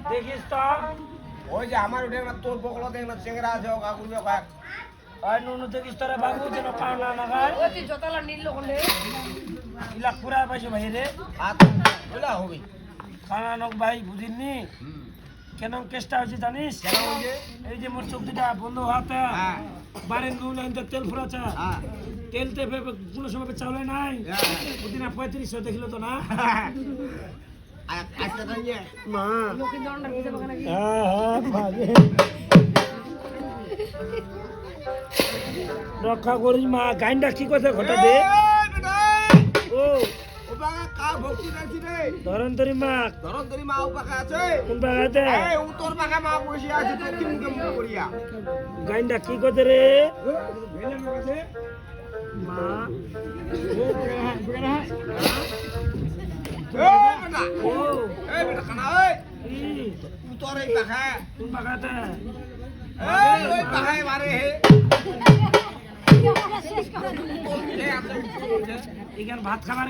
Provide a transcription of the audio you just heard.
দেখিস তো ওই যে আমার ওটা না তোর বকল দেখ না চেংরা আছে ও কাকুর ব্যাপার আর নুনু দেখিস তোরা বাবু যেন কানা না গায় ওই যতলা নীল হলে ইলা পুরা পাইছে ভাই রে হাত ওলা হবে কানা নক ভাই বুঝিনি কেন কেসটা হয়েছে জানিস কেন ওই যে এই যে মোর চোখ দুটা বন্ধ হাতে হ্যাঁ বারে নুন আনতে তেল ফুরাচা হ্যাঁ তেল তে কোনো সময় চাউলে নাই হ্যাঁ। ওদিন 3500 দেখিল তো না আজকে তো নিয়ে মা লোকে দন্ডা দিতে পারে নাকি হ্যাঁ হ্যাঁ ভাগে রক্ষা করিস মা গাইনটা কি কথা ঘটা দে ও ও বাগা কা ভক্তি রাখছি রে ধরন্তরি মা ধরন্তরি মা ও বাগা আছে কোন বাগাতে এই উত্তর বাগা মা বসে আছে তোর কি মুখে মুখ করিয়া গাইনটা কি কথা রে ভেলে মাঝে মা এই বেটা ও এই বেটা কানা এই ই উত্তর এই বাগা কোন বাগাতে এই ওই বাগায় মারে হে এখান ভাত খাবার